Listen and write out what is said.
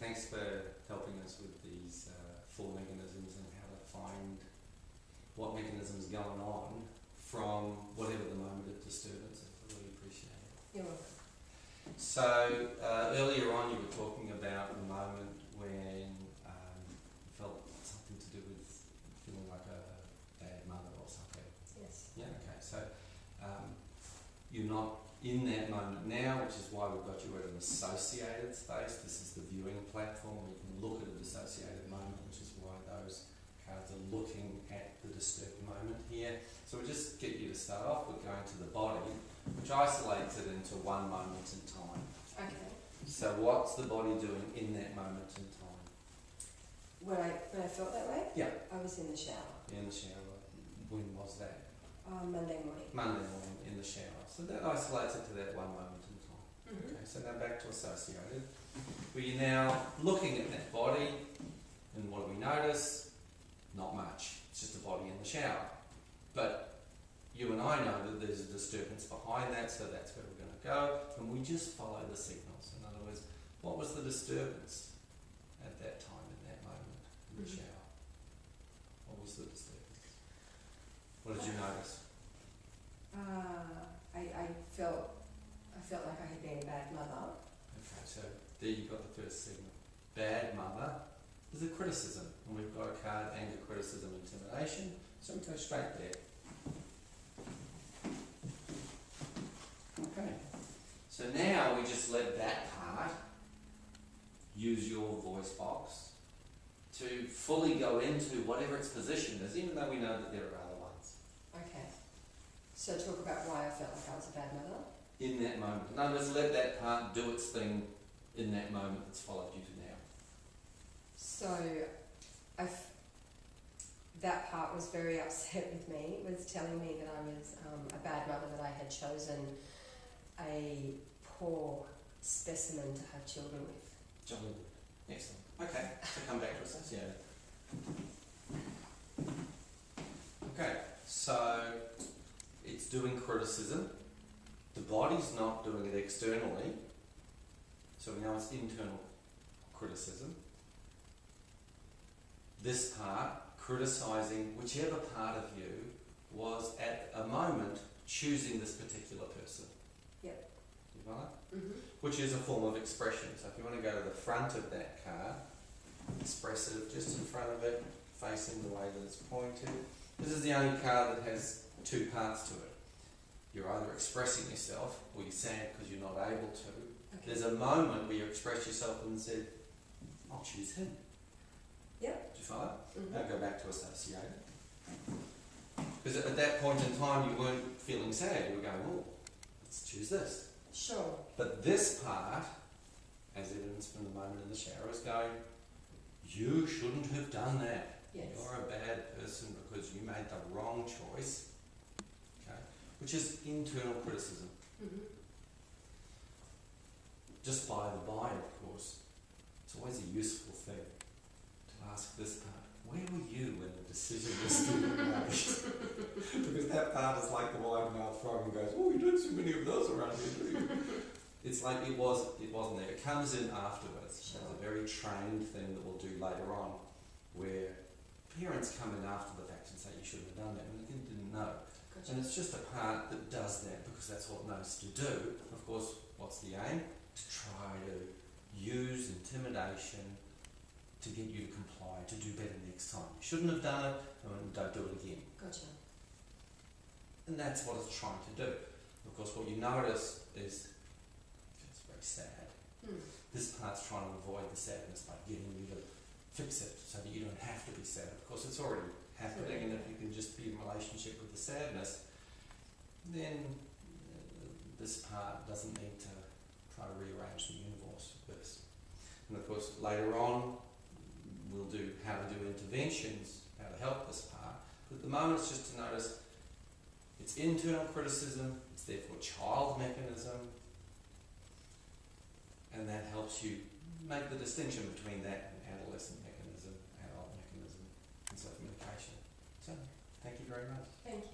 Thanks for helping us with these 4 mechanisms and how to find what mechanism is going on from whatever the moment of disturbance is. I really appreciate it. You're welcome. So earlier on you were talking about the moment when you felt something to do with feeling like a bad mother or something. Yes. Yeah, okay. So you're not in that moment now, which is why we've got you at an associated space. This is the viewing platform where you can look at a dissociated moment, which is why those cards are looking at the disturbed moment here. So we'll just get you to start off with going to the body, which isolates it into one moment in time. Okay. So what's the body doing in that moment in time? When I felt that way? Yeah. I was in the shower. In the shower. When was that? Monday morning. Monday morning in the shower. So that isolates it to that one moment in time. Mm-hmm. Okay, so now back to associated. We're now looking at that body, and what do we notice? Not much. It's just a body in the shower. But you and I know that there's a disturbance behind that, so that's where we're going to go, and we just follow the signals. In other words, what was the disturbance at that time, in that moment, in the shower? What was the disturbance? What did you notice? I felt like I had been a bad mother. Okay, so there you got the first signal. Bad mother is a criticism, and we've got a card, anger, criticism, intimidation, so we go straight there. Okay, so now we just let that part use your voice box to fully go into whatever its position is, even though we know that there are other ones. Okay. So talk about why I felt like I was a bad mother. In that moment. In other words, let that part do its thing in that moment that's followed you to now. So that part was very upset with me. It was telling me that I was a bad mother, that I had chosen a poor specimen to have children with. Jolly good. Excellent. Okay, so come back to associated. Okay, so it's doing criticism. The body's not doing it externally, so we know it's internal criticism. This part, criticising whichever part of you was at a moment choosing this particular person. Yep. You follow? Mm-hmm. Which is a form of expression. So if you want to go to the front of that card, expressive, just in front of it, facing the way that it's pointed. This is the only card that has 2 parts to it. You're either expressing yourself or you're sad because you're not able to. Okay. There's a moment where you express yourself and said, I'll choose him. Yep. Do you follow? Mm-hmm. Now go back to associated. Because at that point in time you weren't feeling sad, you were going, oh, let's choose this. Sure. But this part, as evidenced from the moment in the shower, is going, you shouldn't have done that. Yes. You're a bad person because you made the wrong choice. Okay? Which is internal criticism. Mm-hmm. Just by the by, of course, it's always a useful thing to ask this part, where were you when the decision was being made? Because that part is like the wide mouth frog and goes, oh, you don't see many of those around here, do you? It's like it wasn't there. It comes in afterwards. Sure. It's a very trained thing that we'll do later on, where parents come in after the fact and say you shouldn't have done that when they didn't know. Gotcha. And it's just a part that does that because that's what it knows to do. Of course, what's the aim? To try to use intimidation to get you to comply, to do better next time. You shouldn't have done it, and don't do it again. Gotcha. And that's what it's trying to do. Of course, what you notice is it's very sad. This part's trying to avoid the sadness by getting you to fix it so that you don't have to be sad. Of course, it's already happening, and if you can just be in relationship with the sadness, then this part doesn't need to try to rearrange the universe first. And of course, later on, we'll do how to do interventions, how to help this part. But at the moment, it's just to notice it's internal criticism, it's therefore child mechanism, and that helps you make the distinction between that and adolescent mechanism, adult mechanism, and self-medication. So, thank you very much. Thank you.